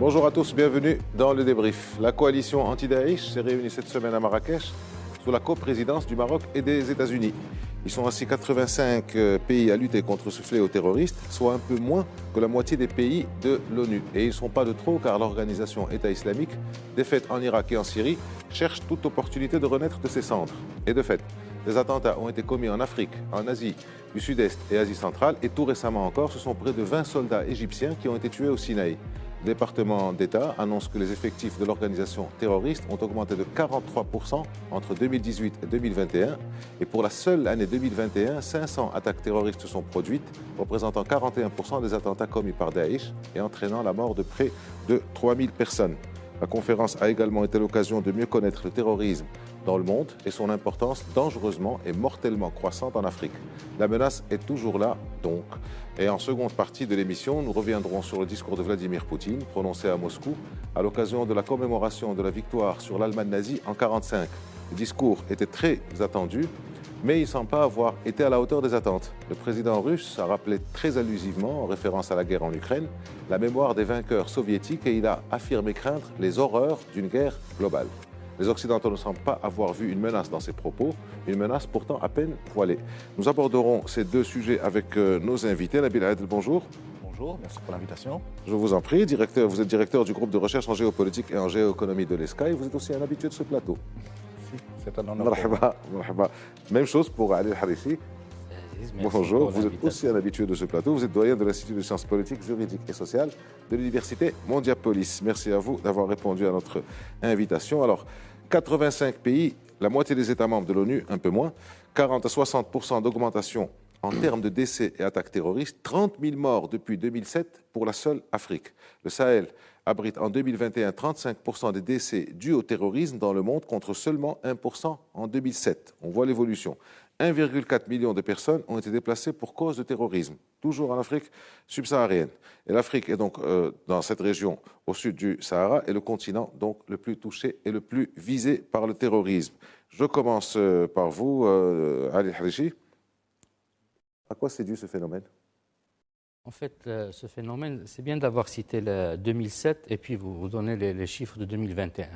Bonjour à tous, bienvenue dans le débrief. La coalition anti-Daesh s'est réunie cette semaine à Marrakech sous la coprésidence du Maroc et des États-Unis. Ils sont ainsi 85 pays à lutter contre ce fléau terroriste, soit un peu moins que la moitié des pays de l'ONU. Et ils ne sont pas de trop car l'organisation État islamique, défaite en Irak et en Syrie, cherche toute opportunité de renaître de ses cendres. Et de fait, des attentats ont été commis en Afrique, en Asie du Sud-Est et Asie centrale. Et tout récemment encore, ce sont près de 20 soldats égyptiens qui ont été tués au Sinaï. Le département d'État annonce que les effectifs de l'organisation terroriste ont augmenté de 43% entre 2018 et 2021. Et pour la seule année 2021, 500 attaques terroristes se sont produites, représentant 41% des attentats commis par Daesh et entraînant la mort de près de 3000 personnes. La conférence a également été l'occasion de mieux connaître le terrorisme dans le monde et son importance dangereusement et mortellement croissante en Afrique. La menace est toujours là, donc. Et en seconde partie de l'émission, nous reviendrons sur le discours de Vladimir Poutine, prononcé à Moscou, à l'occasion de la commémoration de la victoire sur l'Allemagne nazie en 1945. Le discours était très attendu, mais il ne semble pas avoir été à la hauteur des attentes. Le président russe a rappelé très allusivement, en référence à la guerre en Ukraine, la mémoire des vainqueurs soviétiques et il a affirmé craindre les horreurs d'une guerre globale. Les Occidentaux ne semblent pas avoir vu une menace dans ces propos, une menace pourtant à peine voilée. Nous aborderons ces deux sujets avec nos invités. Nabil Adel, bonjour. Bonjour, merci pour l'invitation. Je vous en prie, vous êtes directeur du groupe de recherche en géopolitique et en géoéconomie de l'ESCA et vous êtes aussi un habitué de ce plateau. C'est un honneur. Marhaba, marhaba. Même chose pour Ali Harissi. Bonjour, vous êtes aussi un habitué de ce plateau. Vous êtes doyen de l'Institut de sciences politiques, juridiques et sociales de l'Université Mondiapolis. Merci à vous d'avoir répondu à notre invitation. Alors, 85 pays, la moitié des États membres de l'ONU, un peu moins, 40 à 60% d'augmentation en termes de décès et attaques terroristes, 30 000 morts depuis 2007 pour la seule Afrique. Le Sahel abrite en 2021 35% des décès dus au terrorisme dans le monde contre seulement 1% en 2007. On voit l'évolution. 1,4 million de personnes ont été déplacées pour cause de terrorisme, toujours en Afrique subsaharienne. Et l'Afrique est donc dans cette région au sud du Sahara et le continent donc le plus touché et le plus visé par le terrorisme. Je commence par vous, Ali Harissi. À quoi c'est dû ce phénomène ? En fait, ce phénomène, c'est bien d'avoir cité le 2007 et puis vous donnez les chiffres de 2021.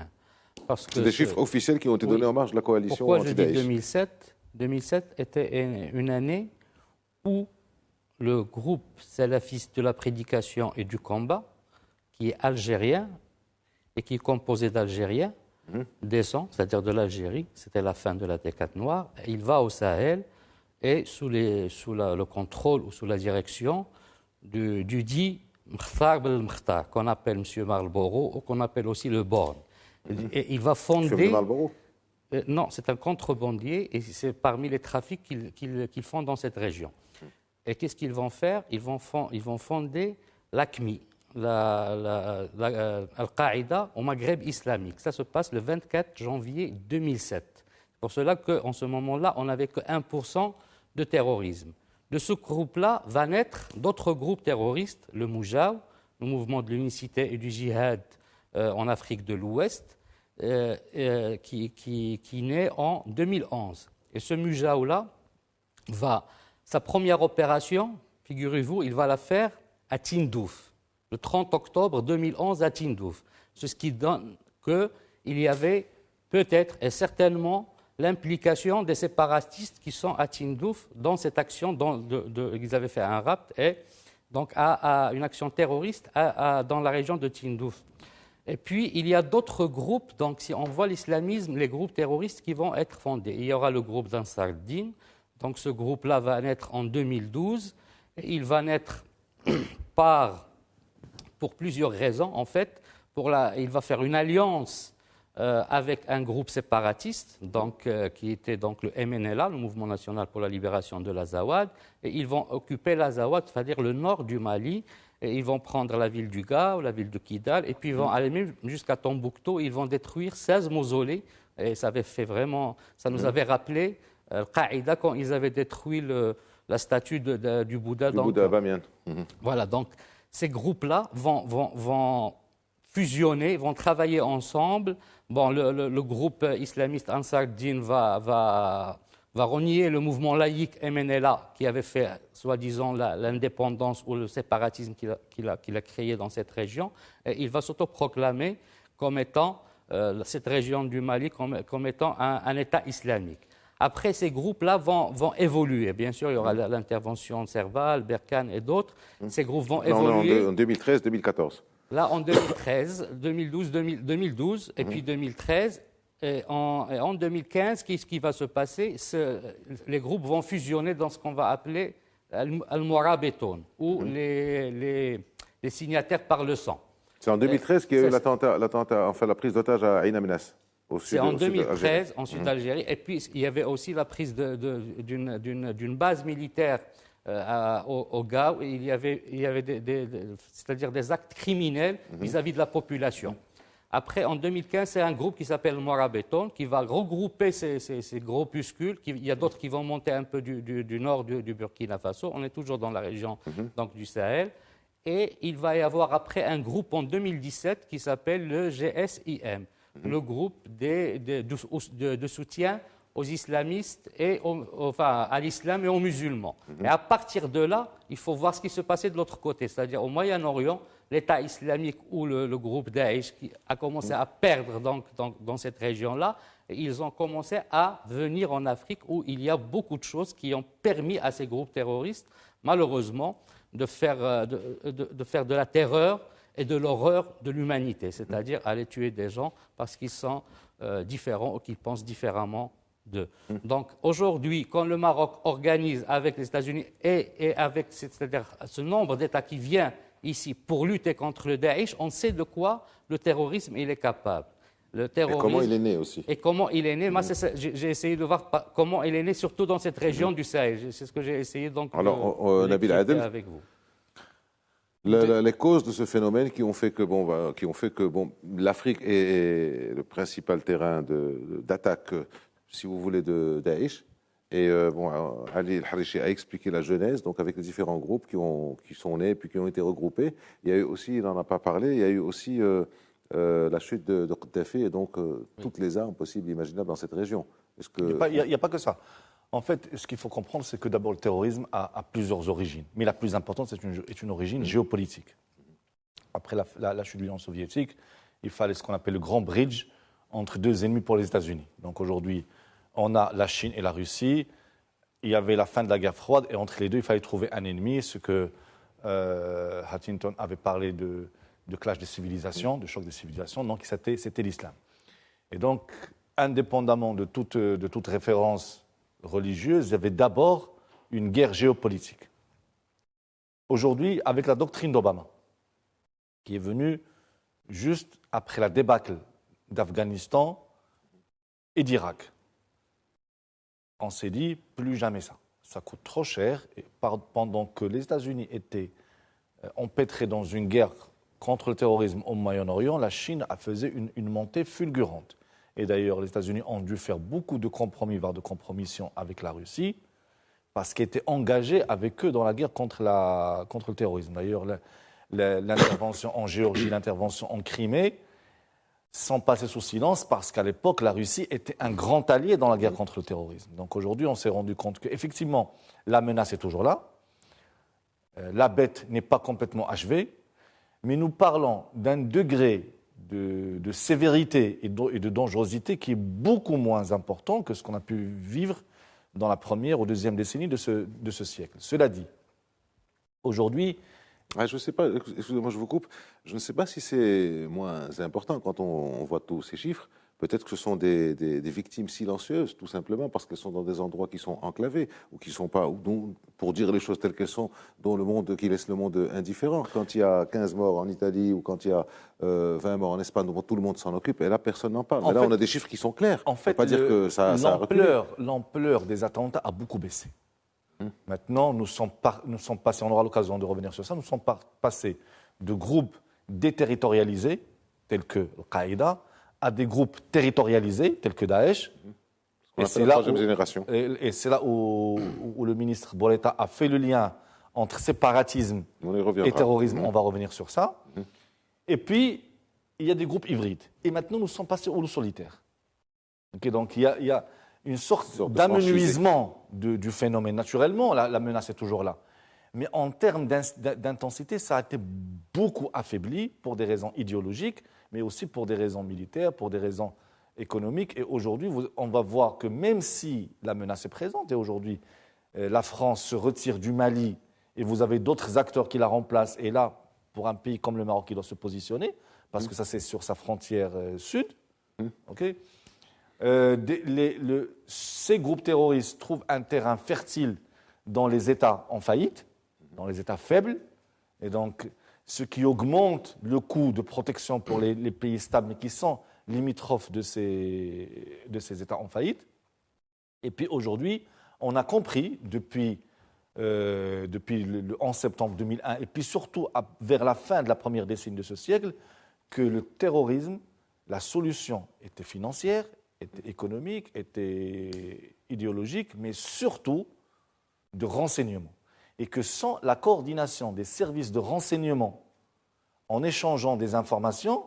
C'est des chiffres officiels qui ont été donnés en marge de la coalition anti-Daesh. Pourquoi je dis 2007 était une année où le groupe salafiste de la prédication et du combat, qui est algérien et qui est composé d'Algériens, descend, c'est-à-dire de l'Algérie, c'était la fin de la décade noire, il va au Sahel et sous le contrôle ou sous la direction du dit Mkhtar Bel Mkhtar, qu'on appelle M. Marlboro ou qu'on appelle aussi le Borne. Et il va fonder... Non, c'est un contrebandier et c'est parmi les trafics qu'ils font dans cette région. Et qu'est-ce qu'ils vont faire ? Ils vont fonder l'AQMI, Al-Qaïda au Maghreb islamique. Ça se passe le 24 janvier 2007. C'est pour cela qu'en ce moment-là, on n'avait que 1% de terrorisme. De ce groupe-là va naître d'autres groupes terroristes, le Moujaou, le mouvement de l'unicité et du djihad en Afrique de l'Ouest, qui naît en 2011. Et ce Moujaou-là sa première opération, figurez-vous, il va la faire à Tindouf, le 30 octobre 2011 à Tindouf. C'est ce qui donne qu'il y avait peut-être et certainement l'implication des séparatistes qui sont à Tindouf dans cette action, ils avaient fait un rapt et donc à une action terroriste dans la région de Tindouf. Et puis, il y a d'autres groupes, donc si on voit l'islamisme, les groupes terroristes qui vont être fondés. Il y aura le groupe d'Ansar al-Din, donc ce groupe-là va naître en 2012, et il va naître pour plusieurs raisons, en fait. Il va faire une alliance avec un groupe séparatiste, qui était donc le MNLA, le Mouvement National pour la Libération de l'Azawad, et ils vont occuper l'Azawad, c'est-à-dire le nord du Mali. Et ils vont prendre la ville du Gao, la ville de Kidal, et puis ils vont aller même jusqu'à Tombouctou. Ils vont détruire 16 mausolées. Et ça nous avait rappelé Al-Qaïda quand ils avaient détruit la statue du Bouddha. Bouddha Bamiyan. Voilà, donc ces groupes-là vont fusionner, vont travailler ensemble. Bon, le groupe islamiste Ansar Din va va renier le mouvement laïque MNLA qui avait fait, soi-disant, l'indépendance ou le séparatisme qu'il a créé dans cette région. Et il va s'autoproclamer comme étant cette région du Mali comme étant un État islamique. Après, ces groupes-là vont évoluer. Bien sûr, il y aura l'intervention de Serval, Berkane et d'autres. Ces groupes vont évoluer. En 2013-2014. Là, en 2013, 2012 et puis 2013. Et en 2015, qu'est-ce qui va se passer? Les groupes vont fusionner dans ce qu'on va appeler Al-Mourabitoun, ou les signataires par le sang. C'est en 2013 qu'il y a eu l'attentat, enfin la prise d'otage à Ain Amenas. C'est en 2013, en Sud d'Algérie. Et puis, il y avait aussi la prise d'une base militaire au Gao. Il y avait c'est-à-dire des actes criminels vis-à-vis de la population. Après, en 2015, c'est un groupe qui s'appelle Mourabitoun qui va regrouper ces groupuscules. Il y a d'autres qui vont monter un peu du nord du Burkina Faso. On est toujours dans la région donc, du Sahel. Et il va y avoir après un groupe en 2017 qui s'appelle le GSIM, le groupe de soutien aux islamistes et à l'islam et aux musulmans. Et à partir de là, il faut voir ce qui se passait de l'autre côté, c'est-à-dire au Moyen-Orient, l'État islamique ou le groupe Daesh qui a commencé à perdre dans cette région-là, ils ont commencé à venir en Afrique où il y a beaucoup de choses qui ont permis à ces groupes terroristes, malheureusement, de faire de la terreur et de l'horreur de l'humanité, c'est-à-dire aller tuer des gens parce qu'ils sont différents ou qu'ils pensent différemment d'eux. Donc aujourd'hui, quand le Maroc organise avec les États-Unis et avec c'est-à-dire ce nombre d'États qui vient ici pour lutter contre le Daesh, on sait de quoi le terrorisme il est capable. Le terrorisme, et comment il est né aussi. Et comment il est né. Moi, j'ai essayé de voir comment il est né, surtout dans cette région du Sahel. C'est ce que j'ai essayé donc Nabil Adel, avec vous. Les causes de ce phénomène qui ont fait que l'Afrique est le principal terrain d'attaque, si vous voulez, de Daesh. Et Ali El-Harichi a expliqué la genèse, donc avec les différents groupes qui sont nés puis qui ont été regroupés. Il y a eu aussi, il n'en a pas parlé, il y a eu aussi la chute de Kadhafi et donc toutes les armes possibles et imaginables dans cette région. Il n'y a pas que ça. En fait, ce qu'il faut comprendre, c'est que d'abord le terrorisme a plusieurs origines. Mais la plus importante, c'est une origine géopolitique. Après la chute de l'Union soviétique, il fallait ce qu'on appelle le grand bridge entre deux ennemis pour les États-Unis. Donc aujourd'hui, on a la Chine et la Russie. Il y avait la fin de la guerre froide et entre les deux, il fallait trouver un ennemi. Ce que Huntington avait parlé de clash des civilisations, de choc des civilisations. Donc c'était l'islam. Et donc, indépendamment de toute référence religieuse, il y avait d'abord une guerre géopolitique. Aujourd'hui, avec la doctrine d'Obama, qui est venue juste après la débâcle d'Afghanistan et d'Irak, on s'est dit, plus jamais ça. Ça coûte trop cher. Et pendant que les États-Unis étaient empêtrés dans une guerre contre le terrorisme au Moyen-Orient, la Chine a fait une montée fulgurante. Et d'ailleurs, les États-Unis ont dû faire beaucoup de compromis, voire de compromissions avec la Russie, parce qu'ils étaient engagés avec eux dans la guerre contre le terrorisme. D'ailleurs, l'intervention en Géorgie, l'intervention en Crimée sont passées sous silence parce qu'à l'époque, la Russie était un grand allié dans la guerre contre le terrorisme. Donc aujourd'hui, on s'est rendu compte qu'effectivement, la menace est toujours là. La bête n'est pas complètement achevée, mais nous parlons d'un degré de sévérité et de dangerosité qui est beaucoup moins important que ce qu'on a pu vivre dans la première ou deuxième décennie de ce siècle. Cela dit, aujourd'hui... je ne sais pas, excusez-moi, je vous coupe, je ne sais pas si c'est moins important quand on voit tous ces chiffres. Peut-être que ce sont des victimes silencieuses, tout simplement, parce qu'elles sont dans des endroits qui sont enclavés, ou qui ne sont pas, pour dire les choses telles qu'elles sont, qui laissent le monde indifférent. Quand il y a 15 morts en Italie, ou quand il y a 20 morts en Espagne, tout le monde s'en occupe, et là, personne n'en parle. Mais là, on a des chiffres qui sont clairs. En fait, pas dire que ça a reculé. L'ampleur des attentats a beaucoup baissé. Maintenant, nous sommes passés, on aura l'occasion de revenir sur ça, nous sommes passés de groupes déterritorialisés, tels que Al-Qaïda, à des groupes territorialisés, tels que Daesh. Et c'est là génération. Et c'est là où le ministre Boletta a fait le lien entre séparatisme et terrorisme. On va revenir sur ça. Et puis, il y a des groupes hybrides. Et maintenant, nous sommes passés au loup solitaire. Okay, donc, il y a une sorte de d'amenuisement du phénomène. Naturellement, la menace est toujours là. Mais en termes d'intensité, ça a été beaucoup affaibli pour des raisons idéologiques, mais aussi pour des raisons militaires, pour des raisons économiques. Et aujourd'hui, on va voir que même si la menace est présente, et aujourd'hui, la France se retire du Mali, et vous avez d'autres acteurs qui la remplacent, et là, pour un pays comme le Maroc, il doit se positionner, parce que ça, c'est sur sa frontière sud. Okay. Ces groupes terroristes trouvent un terrain fertile dans les États en faillite, dans les États faibles, et donc ce qui augmente le coût de protection pour les pays stables, mais qui sont limitrophes de ces États en faillite. Et puis aujourd'hui, on a compris depuis le 11 septembre 2001, et puis surtout vers la fin de la première décennie de ce siècle, que le terrorisme, la solution était financière, était économique, était idéologique, mais surtout de renseignement. Et que sans la coordination des services de renseignement en échangeant des informations,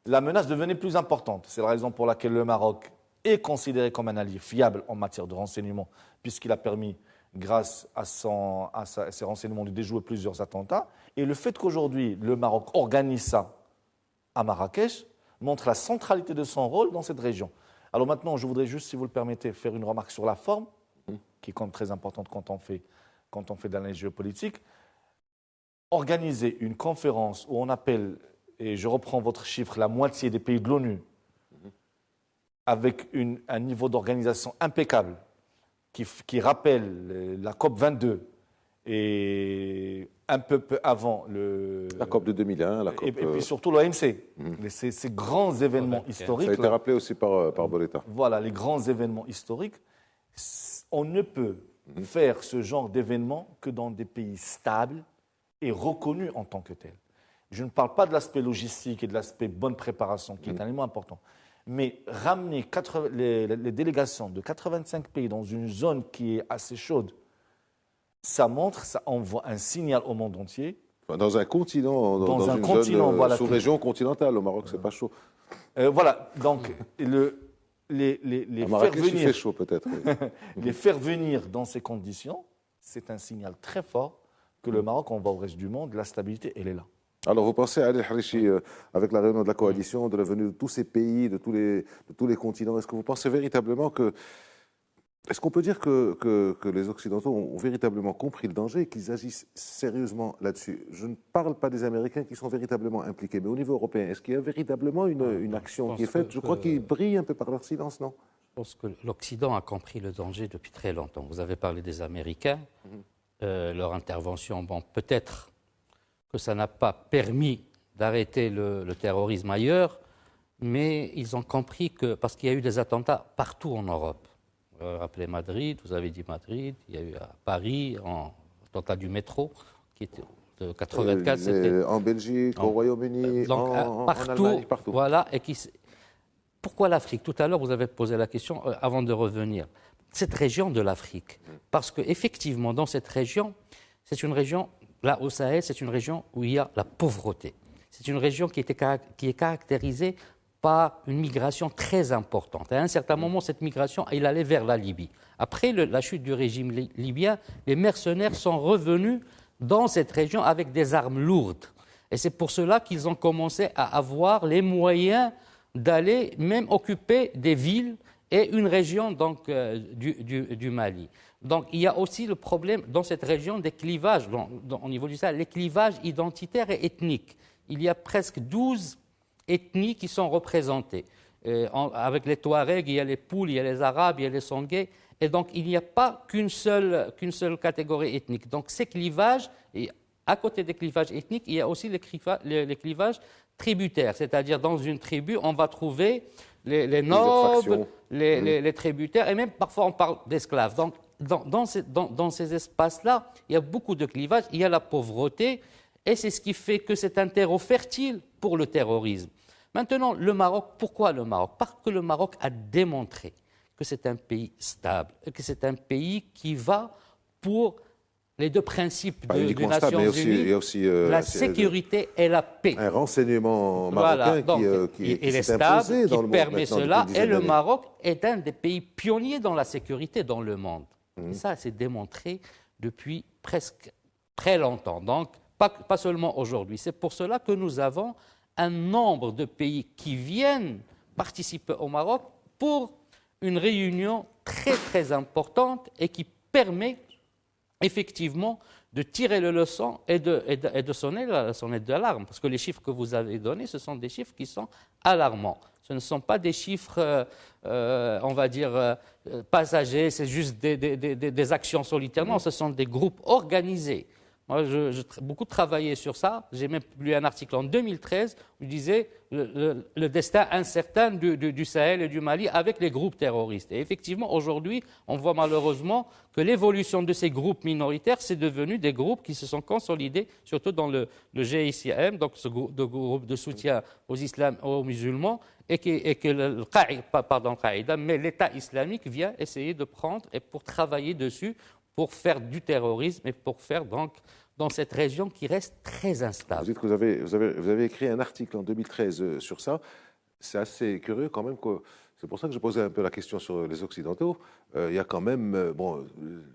la menace devenait plus importante. C'est la raison pour laquelle le Maroc est considéré comme un allié fiable en matière de renseignement, puisqu'il a permis, grâce à ses renseignements, de déjouer plusieurs attentats. Et le fait qu'aujourd'hui, le Maroc organise ça à Marrakech montre la centralité de son rôle dans cette région. Alors maintenant, je voudrais juste, si vous le permettez, faire une remarque sur la forme, qui est quand même très importante quand on fait de l'analyse géopolitique. Organiser une conférence où on appelle, et je reprends votre chiffre, la moitié des pays de l'ONU, avec un niveau d'organisation impeccable, qui rappelle la COP22 et un peu avant la COP de 2001, et puis surtout l'OMC, ces grands événements historiques. Ça a été rappelé aussi par Boletta. Voilà, les grands événements historiques. On ne peut faire ce genre d'événements que dans des pays stables et reconnus en tant que tels. Je ne parle pas de l'aspect logistique et de l'aspect bonne préparation, qui est un élément important. Mais ramener les délégations de 85 pays dans une zone qui est assez chaude, ça envoie un signal au monde entier. Dans un continent, dans une zone voilà, sous-région continentale. Au Maroc, c'est pas chaud. Voilà, donc les faire venir, il fait chaud peut-être. Oui. Les faire venir dans ces conditions, c'est un signal très fort que le Maroc envoie au reste du monde. La stabilité, elle est là. Alors, vous pensez à Ali El-Harichi, avec la réunion de la coalition, de la venue de tous ces pays, de tous les continents, est-ce que vous pensez véritablement que... Est-ce qu'on peut dire que les Occidentaux ont véritablement compris le danger et qu'ils agissent sérieusement là-dessus? Je ne parle pas des Américains qui sont véritablement impliqués, mais au niveau européen, est-ce qu'il y a véritablement une action qui est faite? Je crois qu'ils brillent un peu par leur silence, non? Je pense que l'Occident a compris le danger depuis très longtemps. Vous avez parlé des Américains, leur intervention, bon, peut-être que ça n'a pas permis d'arrêter le terrorisme ailleurs, mais ils ont compris que, parce qu'il y a eu des attentats partout en Europe. Vous avez rappelé Madrid, vous avez dit Madrid, il y a eu à Paris, l'attentat du métro, qui était de 84. En Belgique, au Royaume-Uni, en Allemagne, partout. Voilà, pourquoi l'Afrique? Tout à l'heure, vous avez posé la question, avant de revenir. Cette région de l'Afrique, parce qu'effectivement, dans cette région, c'est une région, là au Sahel, c'est une région où il y a la pauvreté. C'est une région qui est caractérisée par une migration très importante. À un certain moment, cette migration, elle allait vers la Libye. Après la chute du régime libyen, les mercenaires sont revenus dans cette région avec des armes lourdes. Et c'est pour cela qu'ils ont commencé à avoir les moyens d'aller même occuper des villes et une région donc, du Mali. Donc il y a aussi le problème dans cette région des clivages, au niveau du Sahel, les clivages identitaires et ethniques. Il y a presque 12 ethnies qui sont représentées. Avec les Touaregs, il y a les Pouls, il y a les Arabes, il y a les Songhais. Et donc, il n'y a pas qu'une seule catégorie ethnique. Donc, ces clivages, et à côté des clivages ethniques, il y a aussi les clivages tributaires. C'est-à-dire, dans une tribu, on va trouver les nobles, les tributaires, et même parfois on parle d'esclaves. Donc, dans ces espaces-là, il y a beaucoup de clivages, il y a la pauvreté, et c'est ce qui fait que c'est un terreau fertile pour le terrorisme. Maintenant, le Maroc, pourquoi le Maroc? Parce que le Maroc a démontré que c'est un pays stable, que c'est un pays qui va pour les deux principes Pas des uniquement ça, Nations mais aussi, il y Unies, a aussi la sécurité et la paix. un renseignement marocain Il est s'est stable, imposé dans qui le monde permet maintenant cela, depuis une et dizaine le d'années. Maroc est un des pays pionniers dans la sécurité dans le monde. Et ça, c'est démontré depuis presque très longtemps, donc pas seulement aujourd'hui. C'est pour cela que nous avons un nombre de pays qui viennent participer au Maroc pour une réunion très très importante et qui permet effectivement de tirer le leçon et de sonner la sonnette d'alarme. Parce que les chiffres que vous avez donnés, ce sont des chiffres qui sont alarmants. Ce ne sont pas des chiffres, on va dire, passagers, c'est juste des actions solitaires. Non, ce sont des groupes organisés. Moi, j'ai beaucoup travaillé sur ça. J'ai même lu un article en 2013 où il disait le destin incertain du Sahel et du Mali avec les groupes terroristes. Et effectivement, aujourd'hui, on voit malheureusement que l'évolution de ces groupes minoritaires, c'est devenu des groupes qui se sont consolidés, surtout dans le GICM, donc ce groupe de soutien aux musulmans, et que Al-Qaïda, mais l'État islamique vient essayer de prendre et pour travailler dessus, pour faire du terrorisme et pour faire donc dans cette région qui reste très instable. Vous dites que vous avez écrit un article en 2013 sur ça. C'est assez curieux quand même. C'est pour ça que je posais un peu la question sur les Occidentaux. Il y a quand même,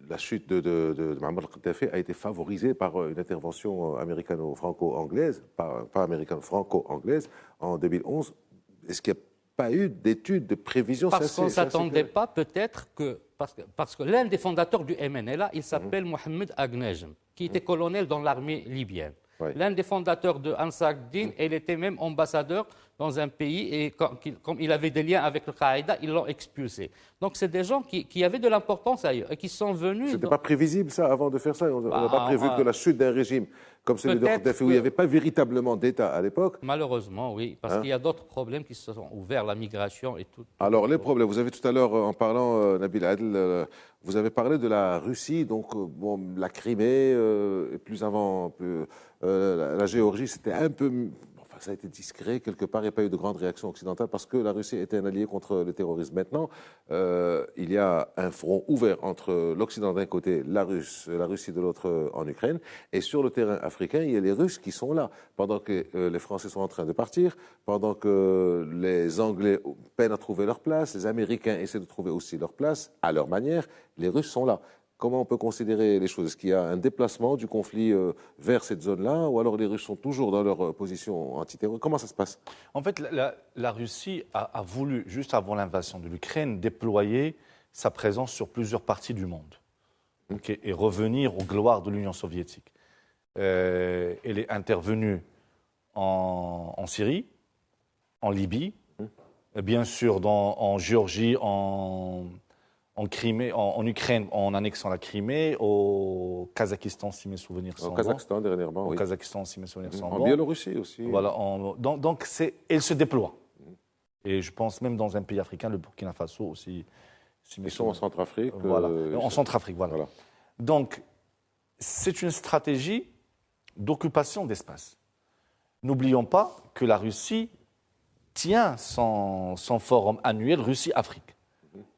la chute de Muammar al-Kadhafi a été favorisée par une intervention américano-franco-anglaise, pas américano-franco-anglaise, en 2011. Est-ce qu'il n'y a pas eu d'études de prévision? Parce qu'on ne s'attendait pas, peut-être, parce que l'un des fondateurs du MNLA, il s'appelle Mohamed Agnejem, qui était colonel dans l'armée libyenne. Oui. L'un des fondateurs de Ansar Din, il était même ambassadeur dans un pays et comme il avait des liens avec Al-Qaïda, ils l'ont expulsé. Donc c'est des gens qui avaient de l'importance ailleurs et qui sont venus... C'était pas prévisible ça avant de faire ça? On n'a pas prévu que la chute d'un régime comme celui de Kadhafi, où il n'y avait pas véritablement d'État à l'époque. Malheureusement, oui, parce qu'il y a d'autres problèmes qui se sont ouverts, la migration et tout. Alors les problèmes, vous avez tout à l'heure, en parlant, Nabil Adel, vous avez parlé de la Russie, donc la Crimée, et plus avant, la Géorgie, c'était un peu... Enfin, ça a été discret quelque part, il n'y a pas eu de grande réaction occidentale parce que la Russie était un allié contre le terrorisme. Maintenant, il y a un front ouvert entre l'Occident d'un côté, la Russie de l'autre en Ukraine, et sur le terrain africain, il y a les Russes qui sont là, pendant que les Français sont en train de partir, pendant que les Anglais peinent à trouver leur place, les Américains essaient de trouver aussi leur place, à leur manière, les Russes sont là. Comment on peut considérer les choses? Est-ce qu'il y a un déplacement du conflit vers cette zone-là, ou alors les Russes sont toujours dans leur position antiterroriste? Comment ça se passe? En fait, la Russie a voulu, juste avant l'invasion de l'Ukraine, déployer sa présence sur plusieurs parties du monde et revenir aux gloires de l'Union soviétique. Elle est intervenue en Syrie, en Libye, bien sûr en Géorgie, en Crimée, en Ukraine, en annexant la Crimée, au Kazakhstan, si mes souvenirs sont bons. Au Kazakhstan, dernièrement, oui. Au Kazakhstan, si mes souvenirs sont bons. En Biélorussie aussi. Voilà, donc elle se déploie. Et je pense même dans un pays africain, le Burkina Faso aussi. Ils sont en Centrafrique. Voilà, en Centrafrique, voilà. Donc, c'est une stratégie d'occupation d'espace. N'oublions pas que la Russie tient son forum annuel Russie-Afrique,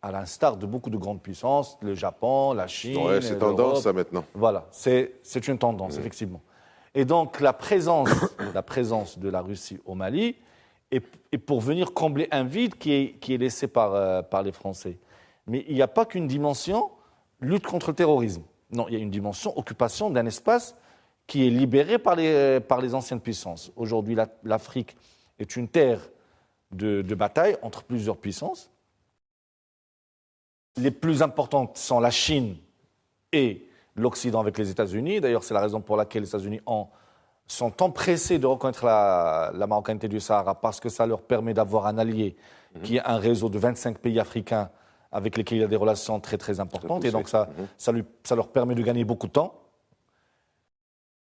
à l'instar de beaucoup de grandes puissances, le Japon, la Chine, ouais, c'est tendance ça maintenant. Voilà, c'est une tendance, effectivement. Et donc la présence de la Russie au Mali est pour venir combler un vide qui est laissé par les Français. Mais il n'y a pas qu'une dimension lutte contre le terrorisme. Non, il y a une dimension occupation d'un espace qui est libéré par les anciennes puissances. Aujourd'hui, l'Afrique est une terre de bataille entre plusieurs puissances. Les plus importantes sont la Chine et l'Occident avec les États-Unis. D'ailleurs, c'est la raison pour laquelle les États-Unis sont empressés de reconnaître la marocanité du Sahara, parce que ça leur permet d'avoir un allié qui est un réseau de 25 pays africains avec lesquels il y a des relations très très importantes. Et donc ça leur permet de gagner beaucoup de temps.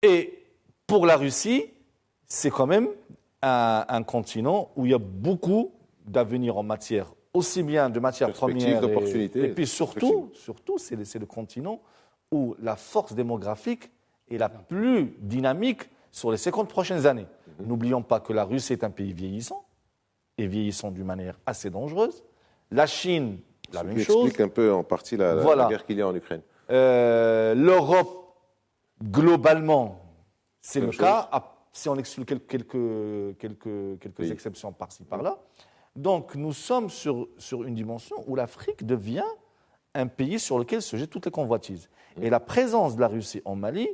Et pour la Russie, c'est quand même un continent où il y a beaucoup d'avenir en matière, aussi bien de matières premières d'opportunités. Et puis surtout c'est le continent où la force démographique est la plus dynamique sur les 50 prochaines années. N'oublions pas que la Russie est un pays vieillissant, et vieillissant d'une manière assez dangereuse. La Chine, la même chose. Ça explique un peu en partie la guerre qu'il y a en Ukraine. L'Europe globalement, c'est Même le chose. cas, si on exclut quelques Oui. exceptions par-ci, par-là. Donc, nous sommes sur une dimension où l'Afrique devient un pays sur lequel se jettent toutes les convoitises. Et la présence de la Russie au Mali,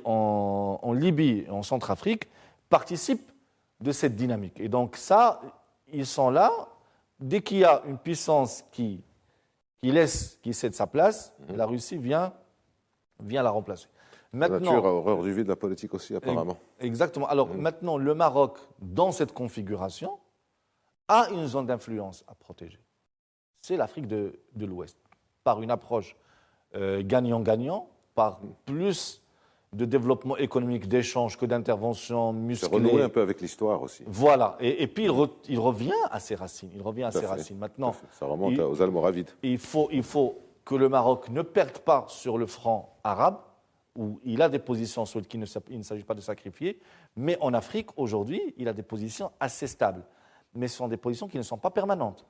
en Libye et en Centrafrique, participe de cette dynamique. Et donc ça, ils sont là. Dès qu'il y a une puissance qui cède sa place, la Russie vient la remplacer. La nature a horreur du vide, de la politique aussi, apparemment. Exactement. Alors maintenant, le Maroc, dans cette configuration, a une zone d'influence à protéger. C'est l'Afrique de l'Ouest. Par une approche gagnant-gagnant, par plus de développement économique, d'échanges que d'intervention C'est musclée. renouer un peu avec l'histoire aussi. Voilà. Et puis, il revient à ses racines. Il revient à ses racines. Maintenant, ça remonte aux Almoravides. il faut que le Maroc ne perde pas sur le front arabe, où il a des positions sur lesquelles il ne s'agit pas de sacrifier, mais en Afrique, aujourd'hui, il a des positions assez stables. Mais ce sont des positions qui ne sont pas permanentes.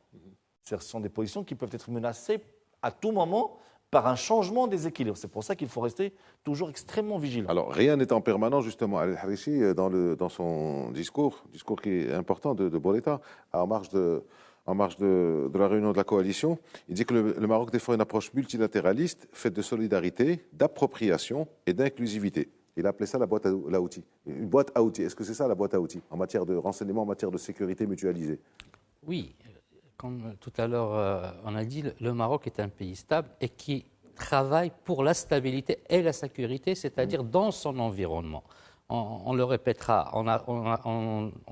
Ce sont des positions qui peuvent être menacées à tout moment par un changement des équilibres. C'est pour ça qu'il faut rester toujours extrêmement vigilant. Alors, rien n'est en permanent, justement. Al-Harishi, dans son discours qui est important de Boleta, en marge de la réunion de la coalition, il dit que le Maroc défend une approche multilatéraliste faite de solidarité, d'appropriation et d'inclusivité. Il a appelé ça la boîte à outils. Une boîte à outils. Est-ce que c'est ça la boîte à outils en matière de renseignement, en matière de sécurité mutualisée? Oui, comme tout à l'heure on a dit, le Maroc est un pays stable et qui travaille pour la stabilité et la sécurité, c'est-à-dire dans son environnement. On le répétera, on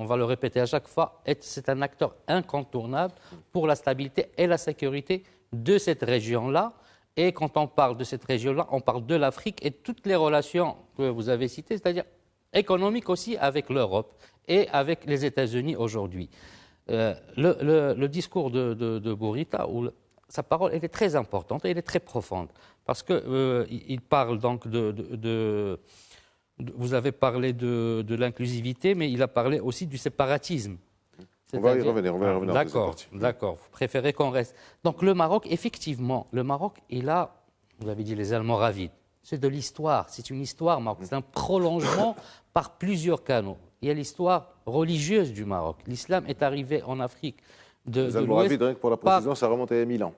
va le répéter à chaque fois, c'est un acteur incontournable pour la stabilité et la sécurité de cette région-là. Et quand on parle de cette région-là, on parle de l'Afrique et toutes les relations que vous avez citées, c'est-à-dire économiques aussi avec l'Europe et avec les États-Unis aujourd'hui. Le discours de Bourita, sa parole, elle est très importante et elle est très profonde parce que il parle donc vous avez parlé de l'inclusivité, mais il a parlé aussi du séparatisme. On va y revenir. D'accord. Vous préférez qu'on reste. Donc le Maroc, effectivement, il a, vous avez dit les Almoravides. C'est de l'histoire, c'est une histoire Maroc. C'est un prolongement par plusieurs canaux. Il y a l'histoire religieuse du Maroc. L'islam est arrivé en Afrique de l'Ouest. Les Almoravides, pour la précision, ça remonte à 1000 ans.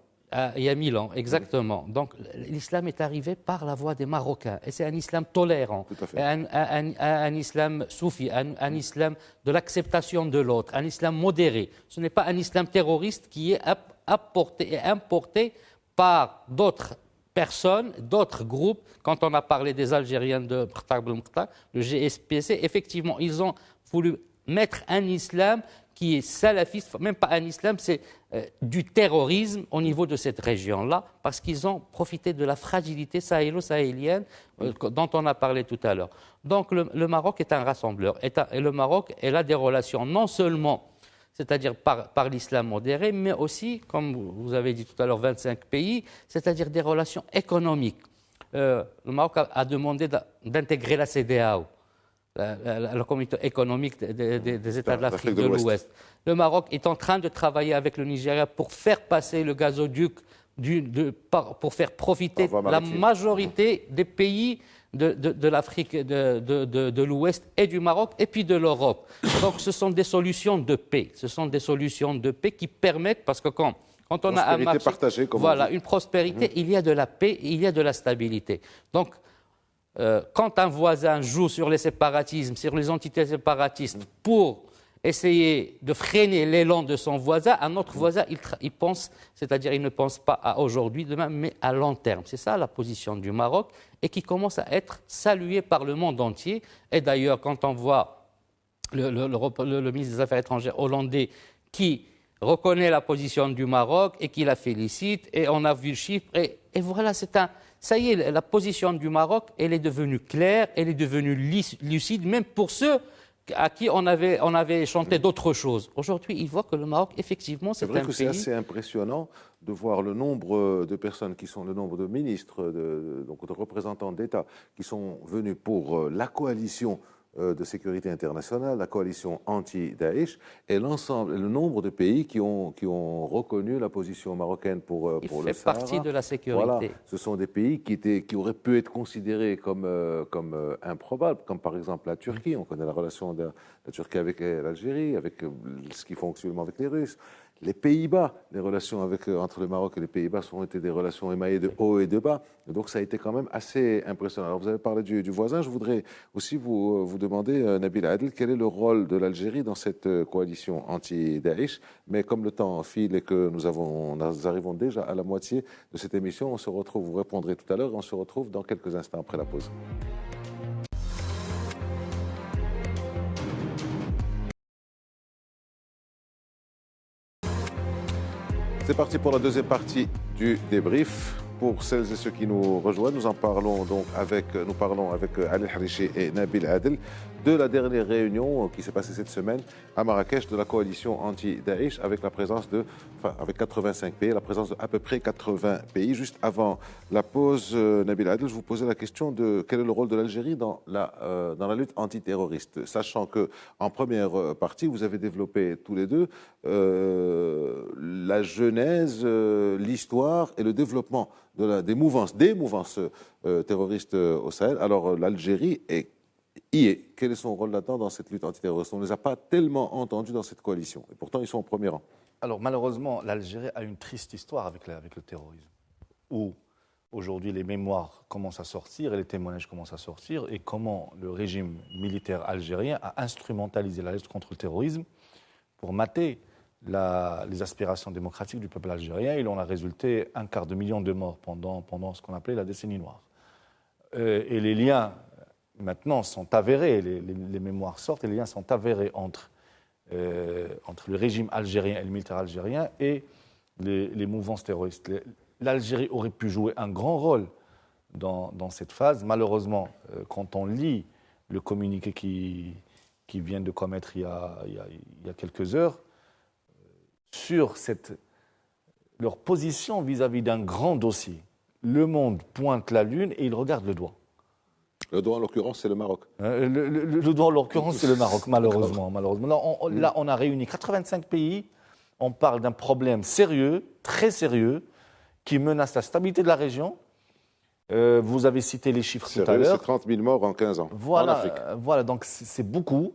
Il y a 1000 ans, exactement. Donc l'islam est arrivé par la voie des Marocains. Et c'est un islam tolérant, un islam soufi, un islam de l'acceptation de l'autre, un islam modéré. Ce n'est pas un islam terroriste qui est apporté et importé par d'autres personnes, d'autres groupes. Quand on a parlé des Algériens de le GSPC, effectivement, ils ont voulu mettre un islam qui est salafiste, même pas un islam, c'est du terrorisme au niveau de cette région-là, parce qu'ils ont profité de la fragilité sahélo-sahélienne dont on a parlé tout à l'heure. Donc le Maroc est un rassembleur, et le Maroc a des relations non seulement, c'est-à-dire par l'islam modéré, mais aussi, comme vous avez dit tout à l'heure, 25 pays, c'est-à-dire des relations économiques. Le Maroc a demandé d'intégrer la CEDEAO. La communauté économique des États de l'Afrique de l'Ouest. Le Maroc est en train de travailler avec le Nigeria pour faire passer le gazoduc, pour faire profiter la majorité des pays de l'Afrique de l'Ouest et du Maroc et puis de l'Europe. Donc ce sont des solutions de paix. Ce sont des solutions de paix qui permettent, parce que quand on a un marché, partagée, voilà, une prospérité, il y a de la paix, il y a de la stabilité. Donc quand un voisin joue sur les séparatismes, sur les entités séparatistes pour essayer de freiner l'élan de son voisin, un autre voisin, il pense, c'est-à-dire il ne pense pas à aujourd'hui, demain, mais à long terme. C'est ça la position du Maroc et qui commence à être saluée par le monde entier. Et d'ailleurs, quand on voit le ministre des Affaires étrangères hollandais qui reconnaît la position du Maroc et qui la félicite, et on a vu le chiffre, et voilà, ça y est, la position du Maroc, elle est devenue claire, elle est devenue lucide, même pour ceux à qui on avait chanté d'autres choses. Aujourd'hui, ils voient que le Maroc, effectivement, c'est un pays... C'est vrai que c'est assez impressionnant de voir le nombre de personnes qui sont, le nombre de ministres, donc de représentants d'État qui sont venus pour la coalition de sécurité internationale, la coalition anti-Daesh, et l'ensemble, le nombre de pays qui ont reconnu la position marocaine pour le Sahara. Il fait partie de la sécurité. Voilà, ce sont des pays qui auraient pu être considérés comme improbables, comme par exemple la Turquie. On connaît la relation de la Turquie avec l'Algérie, avec ce qu'ils font actuellement avec les Russes. Les Pays-Bas, les relations entre le Maroc et les Pays-Bas ont été des relations émaillées de haut et de bas. Et donc ça a été quand même assez impressionnant. Alors vous avez parlé du voisin. Je voudrais aussi vous demander, Nabil Adel, quel est le rôle de l'Algérie dans cette coalition anti-Daesh. Mais comme le temps file et que nous arrivons déjà à la moitié de cette émission, on se retrouve, vous répondrez tout à l'heure, et on se retrouve dans quelques instants après la pause. C'est parti pour la deuxième partie du débrief. Pour celles et ceux qui nous rejoignent, nous parlons avec Ali Harichi et Nabil Adel de la dernière réunion qui s'est passée cette semaine à Marrakech de la coalition anti-Daesh avec la présence avec 85 pays, la présence d'à peu près 80 pays. Juste avant la pause, Nabil Adel, je vous posais la question de quel est le rôle de l'Algérie dans la lutte antiterroriste, sachant que en première partie, vous avez développé tous les deux la genèse, l'histoire et le développement des mouvances terroristes au Sahel. Alors l'Algérie y est. Quel est son rôle là-dedans dans cette lutte antiterroriste? On ne les a pas tellement entendus dans cette coalition. Et pourtant, ils sont au premier rang. Alors malheureusement, l'Algérie a une triste histoire avec le terrorisme, où aujourd'hui les mémoires commencent à sortir et les témoignages commencent à sortir, et comment le régime militaire algérien a instrumentalisé la lutte contre le terrorisme pour mater les aspirations démocratiques du peuple algérien. Il en a résulté 250 000 de morts pendant ce qu'on appelait la décennie noire. Et les liens, maintenant, sont avérés, les mémoires sortent, et les liens sont avérés entre le régime algérien et le militaire algérien et les mouvances terroristes. L'Algérie aurait pu jouer un grand rôle dans cette phase. Malheureusement, quand on lit le communiqué qui vient de commettre il y a quelques heures, sur leur position vis-à-vis d'un grand dossier. Le monde pointe la lune et il regarde le doigt. Le doigt, en l'occurrence, c'est le Maroc. Le doigt, en l'occurrence, c'est le Maroc, malheureusement. Là, on a réuni 85 pays. On parle d'un problème sérieux, très sérieux, qui menace la stabilité de la région. Vous avez cité les chiffres tout à l'heure. C'est 30 000 morts en 15 ans, en Afrique. Voilà, donc c'est beaucoup.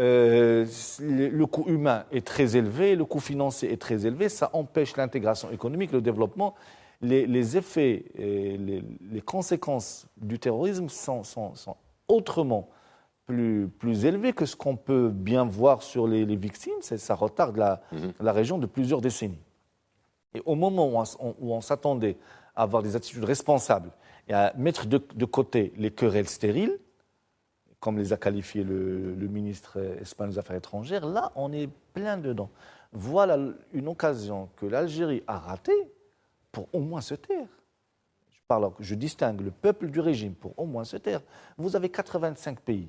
Le coût humain est très élevé, le coût financier est très élevé, ça empêche l'intégration économique, le développement. Les effets et les conséquences du terrorisme sont autrement plus élevés que ce qu'on peut bien voir sur les victimes. Ça retarde la région de plusieurs décennies. Et au moment où on s'attendait à avoir des attitudes responsables et à mettre de côté les querelles stériles, comme les a qualifiés le ministre espagnol des Affaires étrangères, là, on est plein dedans. Voilà une occasion que l'Algérie a ratée pour au moins se taire. Je distingue le peuple du régime pour au moins se taire. Vous avez 85 pays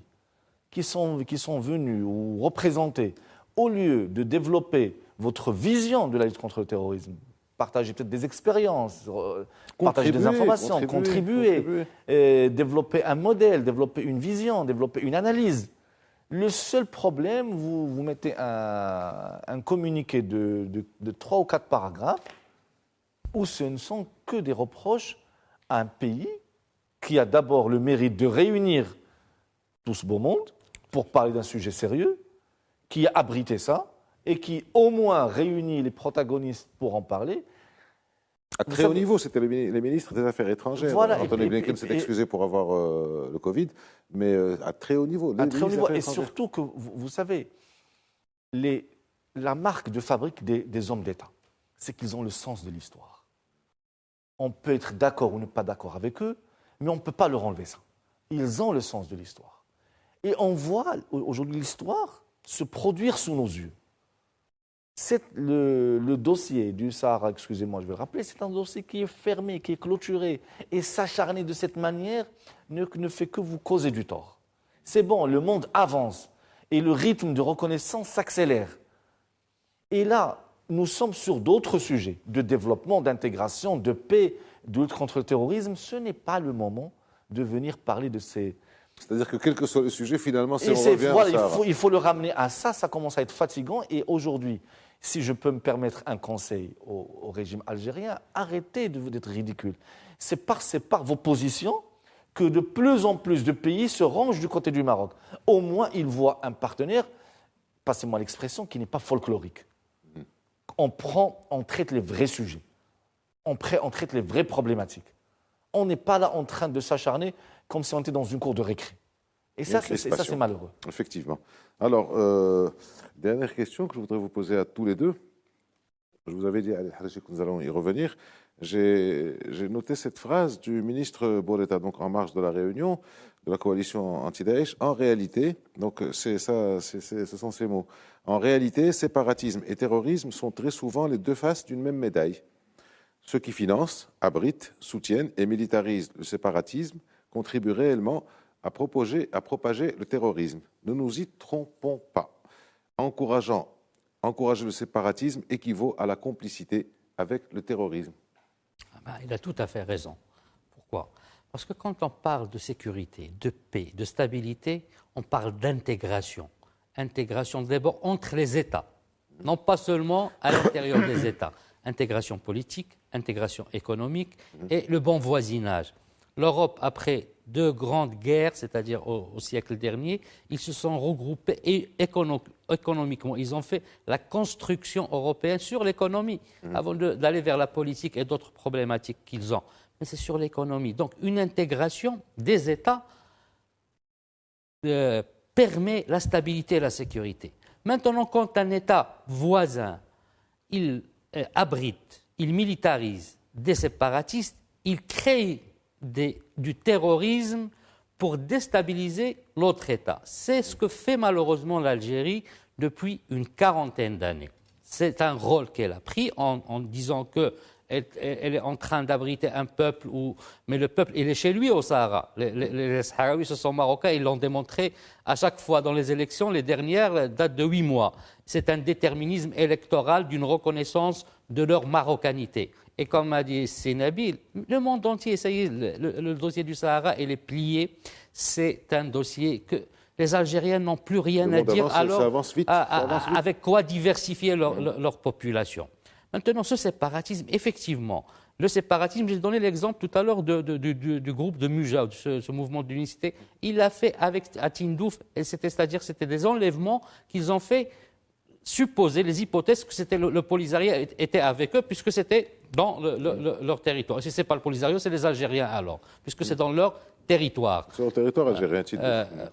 qui sont venus ou représentés. Au lieu de développer votre vision de la lutte contre le terrorisme, partager peut-être des expériences, partager des informations, contribuer. Développer un modèle, développer une vision, développer une analyse. Le seul problème, vous mettez un communiqué de 3 ou 4 paragraphes où ce ne sont que des reproches à un pays qui a d'abord le mérite de réunir tout ce beau monde pour parler d'un sujet sérieux, qui a abrité ça, et qui au moins réunit les protagonistes pour en parler. À très haut niveau, c'était les ministres des Affaires étrangères. Voilà, Anthony Blinken s'est excusé pour avoir le Covid, mais à très haut niveau. À très haut niveau, et surtout que, vous savez, la marque de fabrique des hommes d'État, c'est qu'ils ont le sens de l'histoire. On peut être d'accord ou ne pas d'accord avec eux, mais on ne peut pas leur enlever ça. Ils ont le sens de l'histoire. Et on voit aujourd'hui l'histoire se produire sous nos yeux. Le dossier du Sahara, excusez-moi, je vais le rappeler, c'est un dossier qui est fermé, qui est clôturé. Et s'acharner de cette manière ne fait que vous causer du tort. C'est bon, le monde avance et le rythme de reconnaissance s'accélère. Et là, nous sommes sur d'autres sujets, de développement, d'intégration, de paix, de lutte contre le terrorisme. Ce n'est pas le moment de venir parler de ces C'est-à-dire que quel que soit le sujet, finalement, si Et on revient voilà, à ça. il faut le ramener à ça, ça commence à être fatigant. Et aujourd'hui, si je peux me permettre un conseil au régime algérien, arrêtez d'être ridicule. C'est par vos positions que de plus en plus de pays se rangent du côté du Maroc. Au moins, ils voient un partenaire, passez-moi l'expression, qui n'est pas folklorique. On traite les vrais sujets, on traite les vraies problématiques. On n'est pas là en train de s'acharner comme si on était dans une cour de récré. Et ça, c'est malheureux. Effectivement. Alors, dernière question que je voudrais vous poser à tous les deux. Je vous avais dit, Ali Harachi, que nous allons y revenir. J'ai noté cette phrase du ministre Bouretta, donc en marge de la réunion de la coalition anti-Daesh. En réalité, donc ce sont ces mots. En réalité, séparatisme et terrorisme sont très souvent les deux faces d'une même médaille. Ceux qui financent, abritent, soutiennent et militarisent le séparatisme contribuent réellement à propager le terrorisme. Ne nous y trompons pas. Encourager le séparatisme équivaut à la complicité avec le terrorisme. Il a tout à fait raison. Pourquoi ? Parce que quand on parle de sécurité, de paix, de stabilité, on parle d'intégration. Intégration d'abord entre les États, non pas seulement à l'intérieur des États. Intégration politique, intégration économique et le bon voisinage. L'Europe, après 2 grandes guerres, c'est-à-dire au siècle dernier, ils se sont regroupés et économiquement. Ils ont fait la construction européenne sur l'économie, avant d'aller vers la politique et d'autres problématiques qu'ils ont. Mais c'est sur l'économie. Donc une intégration des États permet la stabilité et la sécurité. Maintenant, quand un État voisin, il abrite, il militarise des séparatistes, il crée du terrorisme pour déstabiliser l'autre État. C'est ce que fait malheureusement l'Algérie depuis une 40aine d'années. C'est un rôle qu'elle a pris en disant qu'elle est en train d'abriter un peuple, mais le peuple, il est chez lui au Sahara. Les Sahraouis, ce sont marocains, ils l'ont démontré à chaque fois dans les élections. Les dernières datent de 8 mois. C'est un déterminisme électoral d'une reconnaissance de leur marocanité. Et comme a dit Sénabil, le monde entier, ça y est, le dossier du Sahara, il est plié. C'est un dossier que les Algériens n'ont plus rien à dire. Alors, ça avance vite. Avec quoi diversifier leur population. Maintenant, ce séparatisme, effectivement, le séparatisme, j'ai donné l'exemple tout à l'heure du groupe de Muja, de ce mouvement d'unicité. Il l'a fait à Tindouf, c'est-à-dire c'était des enlèvements qu'ils ont fait supposer, les hypothèses que c'était le Polisario était avec eux, puisque c'était dans leur territoire. Et si ce n'est pas le Polisario, c'est les Algériens alors, puisque c'est dans leur territoire. C'est leur territoire algérien,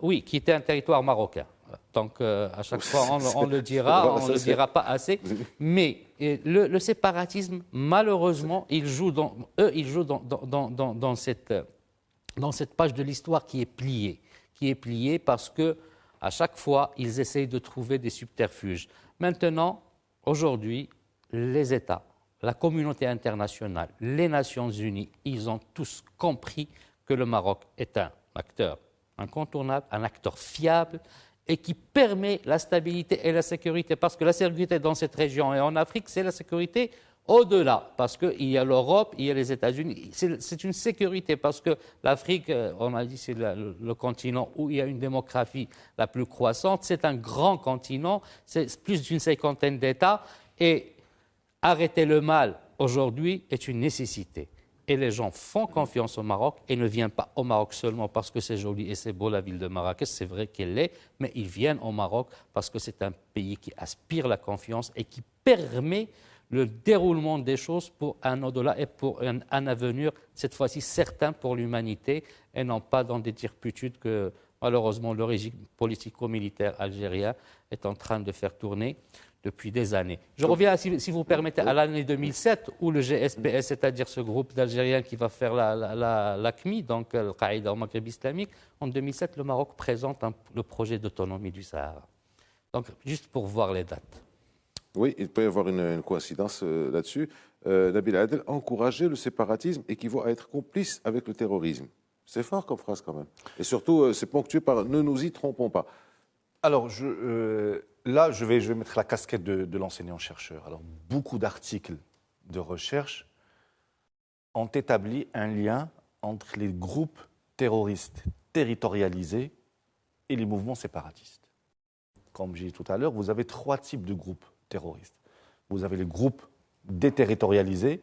oui, qui était un territoire marocain. Donc, à chaque fois, on le dira, on ne le dira pas assez. Mais le séparatisme, malheureusement, ils jouent dans cette page de l'histoire qui est pliée parce que à chaque fois, ils essayent de trouver des subterfuges. Maintenant, aujourd'hui, les États, la communauté internationale, les Nations Unies, ils ont tous compris que le Maroc est un acteur incontournable, un acteur fiable et qui permet la stabilité et la sécurité. Parce que la sécurité dans cette région et en Afrique, c'est la sécurité au-delà. Parce qu'il y a l'Europe, il y a les États-Unis. C'est une sécurité parce que l'Afrique, on a dit, c'est le continent où il y a une démographie la plus croissante. C'est un grand continent, c'est plus d'une 50aine d'États. Et arrêter le mal aujourd'hui est une nécessité. Et les gens font confiance au Maroc et ne viennent pas au Maroc seulement parce que c'est joli et c'est beau la ville de Marrakech, c'est vrai qu'elle l'est, mais ils viennent au Maroc parce que c'est un pays qui aspire la confiance et qui permet le déroulement des choses pour un au-delà et pour un avenir, cette fois-ci certain pour l'humanité, et non pas dans des turpitudes que malheureusement le régime politico-militaire algérien est en train de faire tourner depuis des années. Je reviens, si vous permettez, à l'année 2007, où le GSPS, c'est-à-dire ce groupe d'Algériens qui va faire l'ACMI, donc Al-Qaïda au Maghreb islamique, en 2007, le Maroc présente le projet d'autonomie du Sahara. Donc, juste pour voir les dates. Oui, il peut y avoir une coïncidence là-dessus. Nabil Adel, encourager le séparatisme équivaut à être complice avec le terrorisme. C'est fort comme phrase quand même. Et surtout, c'est ponctué par « ne nous y trompons pas ». Alors, là, je vais mettre la casquette de l'enseignant-chercheur. Alors, beaucoup d'articles de recherche ont établi un lien entre les groupes terroristes territorialisés et les mouvements séparatistes. Comme j'ai dit tout à l'heure, vous avez 3 types de groupes terroristes. Vous avez les groupes déterritorialisés,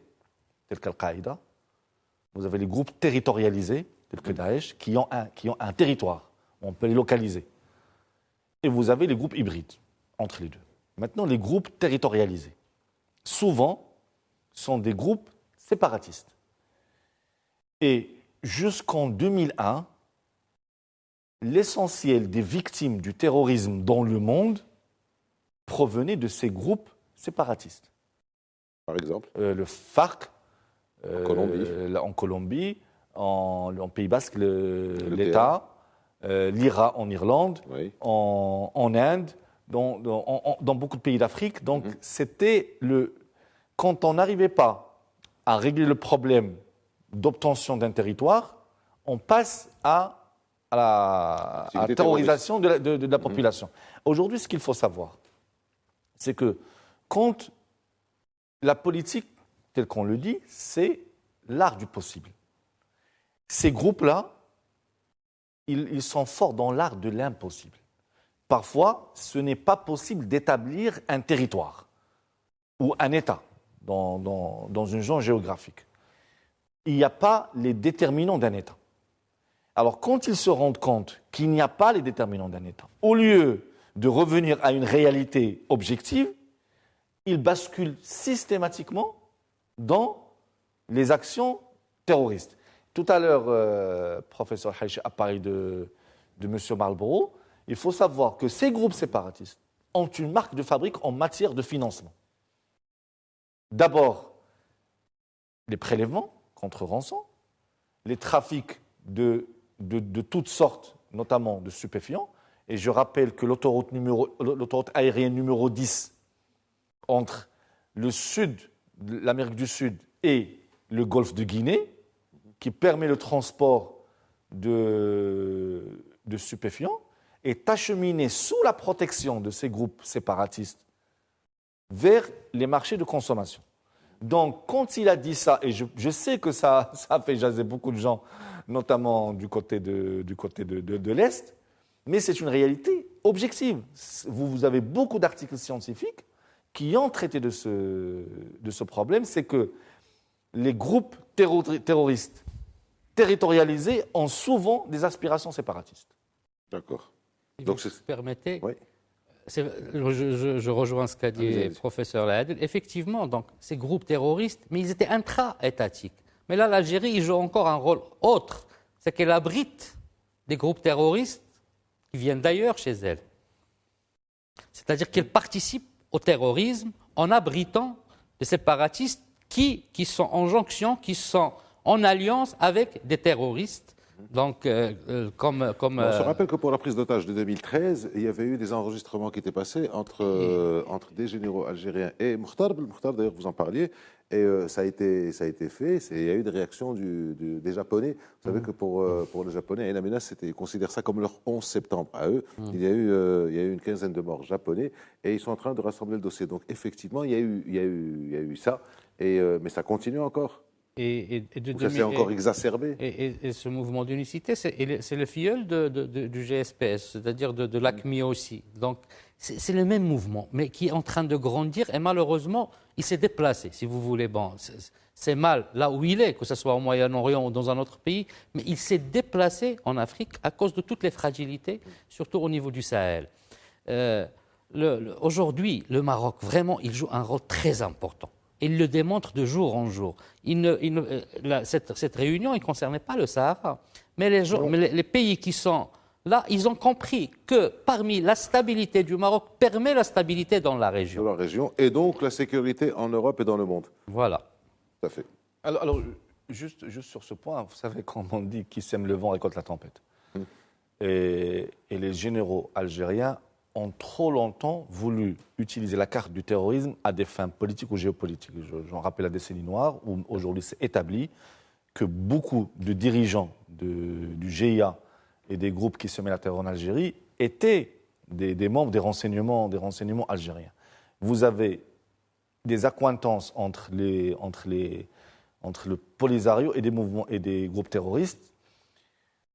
tels qu'Al-Qaïda. Vous avez les groupes territorialisés, tels que Daesh, qui ont un territoire. On peut les localiser. Et vous avez les groupes hybrides, entre les deux. Maintenant, les groupes territorialisés, souvent, sont des groupes séparatistes. Et jusqu'en 2001, l'essentiel des victimes du terrorisme dans le monde provenait de ces groupes séparatistes. Par exemple Le FARC en Colombie, en Pays Basque, l'État, l'IRA en Irlande, oui. en Inde, dans beaucoup de pays d'Afrique. Donc, c'était quand on n'arrivait pas à régler le problème d'obtention d'un territoire, on passe à la terrorisation de la population. Aujourd'hui, ce qu'il faut savoir, c'est que quand la politique, telle qu'on le dit, c'est l'art du possible. Ces groupes-là, ils sont forts dans l'art de l'impossible. Parfois, ce n'est pas possible d'établir un territoire ou un État dans une zone géographique. Il n'y a pas les déterminants d'un État. Alors, quand ils se rendent compte qu'il n'y a pas les déterminants d'un État, au lieu de revenir à une réalité objective, ils basculent systématiquement dans les actions terroristes. Tout à l'heure, professeur Haïch a parlé de M. Marlborough. Il faut savoir que ces groupes séparatistes ont une marque de fabrique en matière de financement. D'abord, les prélèvements contre rançon, les trafics de toutes sortes, notamment de stupéfiants. Et je rappelle que l'autoroute aérienne numéro 10 entre le sud, l'Amérique du Sud et le golfe de Guinée, qui permet le transport de stupéfiants, est acheminée sous la protection de ces groupes séparatistes vers les marchés de consommation. Donc, quand il a dit ça, et je sais que ça a fait jaser beaucoup de gens, notamment du côté de l'Est, mais c'est une réalité objective. Vous avez beaucoup d'articles scientifiques qui ont traité de ce problème, c'est que les groupes terroristes territorialisés ont souvent des aspirations séparatistes. D'accord. Donc, si vous permettez, oui. Je rejoins ce qu'a dit le professeur Laadel. Effectivement, donc, ces groupes terroristes, mais ils étaient intra-étatiques. Mais là, l'Algérie, il joue encore un rôle autre. C'est qu'elle abrite des groupes terroristes qui viennent d'ailleurs chez elle. C'est-à-dire qu'elle participe au terrorisme en abritant des séparatistes qui sont en jonction, qui sont en alliance avec des terroristes. Donc, On se rappelle que pour la prise d'otage de 2013, il y avait eu des enregistrements qui étaient passés entre des généraux algériens et Mokhtar. Mokhtar, d'ailleurs, vous en parliez. Et ça a été fait. Il y a eu des réactions des Japonais. Vous savez que pour les Japonais, El Amenas, ils considèrent ça comme leur 11 septembre à eux. Il y a eu une quinzaine de morts japonais et ils sont en train de rassembler le dossier. Donc, effectivement, il y a eu ça. Mais ça continue encore. Ça s'est encore exacerbé. Et ce mouvement d'unicité, c'est le filleul du GSPS, c'est-à-dire de l'ACMI aussi. Donc, c'est le même mouvement, mais qui est en train de grandir. Et malheureusement, il s'est déplacé, si vous voulez. Bon, c'est mal là où il est, que ce soit au Moyen-Orient ou dans un autre pays, mais il s'est déplacé en Afrique à cause de toutes les fragilités, surtout au niveau du Sahel. Aujourd'hui, le Maroc, vraiment, il joue un rôle très important. Il le démontre de jour en jour. Cette réunion ne concernait pas le Sahara. Mais les pays qui sont là, ils ont compris que parmi la stabilité du Maroc permet la stabilité dans la région. Dans la région, et donc la sécurité en Europe et dans le monde. Voilà. Tout à fait. Alors juste sur ce point, vous savez, quand on dit qui sème le vent récolte la tempête. Et les généraux algériens ont trop longtemps voulu utiliser la carte du terrorisme à des fins politiques ou géopolitiques. J'en rappelle la décennie noire, où aujourd'hui c'est établi que beaucoup de dirigeants du GIA et des groupes qui semaient la terreur en Algérie étaient des membres des renseignements algériens. Vous avez des accointances entre le Polisario et des mouvements et des groupes terroristes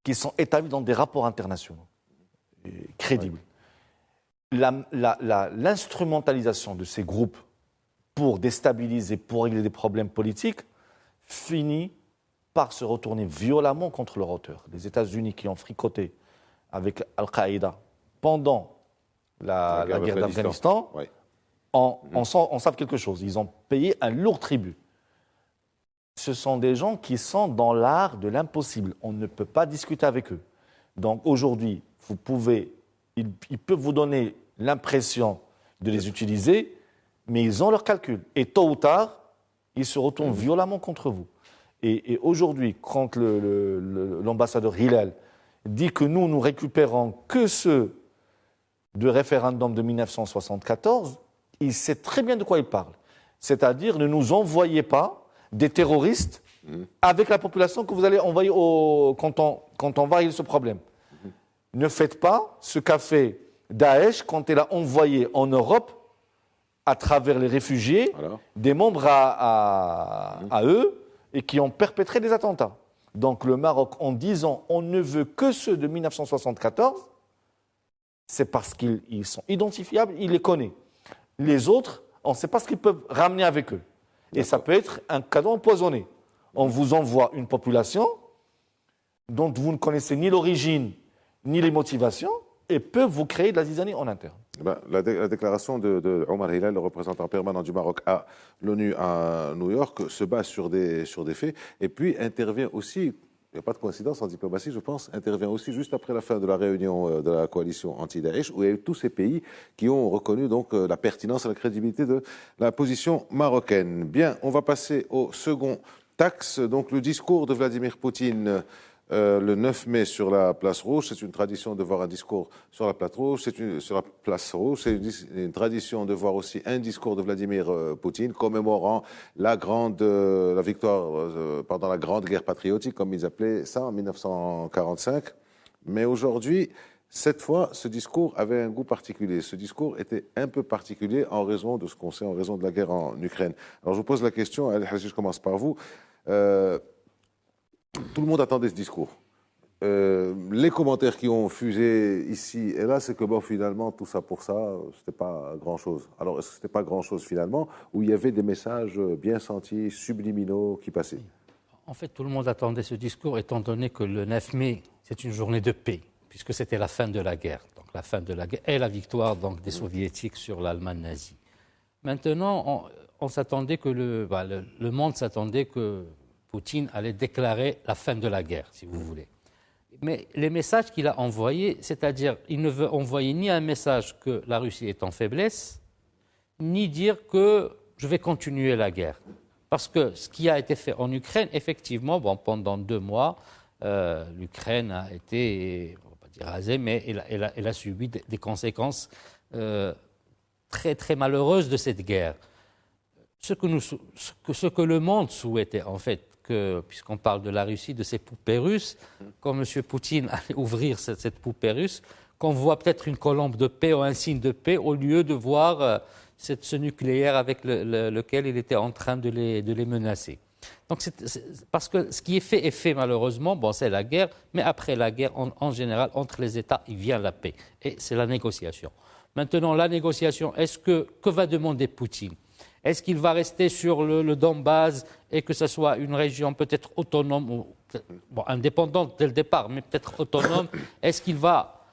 qui sont établis dans des rapports internationaux crédibles. L'instrumentalisation de ces groupes pour déstabiliser, pour régler des problèmes politiques, finit par se retourner violemment contre leur auteur. Les États-Unis qui ont fricoté avec Al-Qaïda pendant la guerre d'Afghanistan, en savent quelque chose. Ils ont payé un lourd tribut. Ce sont des gens qui sont dans l'art de l'impossible. On ne peut pas discuter avec eux. Donc aujourd'hui, ils peuvent vous donner l'impression de les utiliser, mais ils ont leurs calculs. Et tôt ou tard, ils se retournent violemment contre vous. Et aujourd'hui, quand l'ambassadeur Hillel dit que nous récupérons que ceux de référendum de 1974, il sait très bien de quoi il parle. C'est-à-dire, ne nous envoyez pas des terroristes avec la population que vous allez envoyer quand on va régler ce problème. Ne faites pas ce qu'a fait Daesh quand elle a envoyé en Europe, à travers les réfugiés, des membres à eux et qui ont perpétré des attentats. Donc le Maroc, en disant on ne veut que ceux de 1974, c'est parce qu'ils sont identifiables, il les connaît. Les autres, on ne sait pas ce qu'ils peuvent ramener avec eux. Et ça peut être un cadeau empoisonné. On vous envoie une population dont vous ne connaissez ni l'origine, ni les motivations, et peuvent vous créer de la zizanie en interne. La déclaration de Omar Hillel, le représentant permanent du Maroc à l'ONU à New York, se base sur des faits, et puis intervient aussi, il n'y a pas de coïncidence en diplomatie, je pense, intervient aussi juste après la fin de la réunion de la coalition anti-Daesh, où il y a eu tous ces pays qui ont reconnu donc la pertinence et la crédibilité de la position marocaine. Bien, on va passer au second axe, donc le discours de Vladimir Poutine le 9 mai sur la place Rouge. C'est une tradition de voir un discours sur la place Rouge. C'est une tradition de voir aussi un discours de Vladimir Poutine commémorant la victoire pendant la Grande Guerre patriotique, comme ils appelaient ça, en 1945. Mais aujourd'hui, cette fois, ce discours avait un goût particulier. Ce discours était un peu particulier en raison de ce qu'on sait, en raison de la guerre en Ukraine. Alors, je vous pose la question, je commence par vous. Tout le monde attendait ce discours. Les commentaires qui ont fusé ici et là, c'est que finalement, tout ça pour ça, c'était pas grand-chose. Alors, est-ce que c'était pas grand-chose finalement, où il y avait des messages bien sentis, subliminaux, qui passaient? En fait, tout le monde attendait ce discours, étant donné que le 9 mai, c'est une journée de paix, puisque c'était la fin de la guerre. Donc, la fin de la guerre et la victoire donc, des Soviétiques sur l'Allemagne nazie. Maintenant, on s'attendait que le monde s'attendait que Poutine allait déclarer la fin de la guerre, si vous voulez. Mais les messages qu'il a envoyés, c'est-à-dire, il ne veut envoyer ni un message que la Russie est en faiblesse, ni dire que je vais continuer la guerre. Parce que ce qui a été fait en Ukraine, effectivement, pendant 2 mois, l'Ukraine a été, on ne va pas dire rasée, mais elle a subi des conséquences très, très malheureuses de cette guerre. Ce que le monde souhaitait, en fait, puisqu'on parle de la Russie, de ces poupées russes, quand M. Poutine allait ouvrir cette poupée russe, qu'on voit peut-être une colombe de paix ou un signe de paix, au lieu de voir ce nucléaire avec lequel il était en train de les menacer. Donc parce que ce qui est fait malheureusement, c'est la guerre, mais après la guerre, en général, entre les États, il vient la paix. Et c'est la négociation. Maintenant, la négociation, que va demander Poutine ? Est-ce qu'il va rester sur le Donbass et que ce soit une région peut-être autonome, ou indépendante dès le départ, mais peut-être autonome? Est-ce qu'il va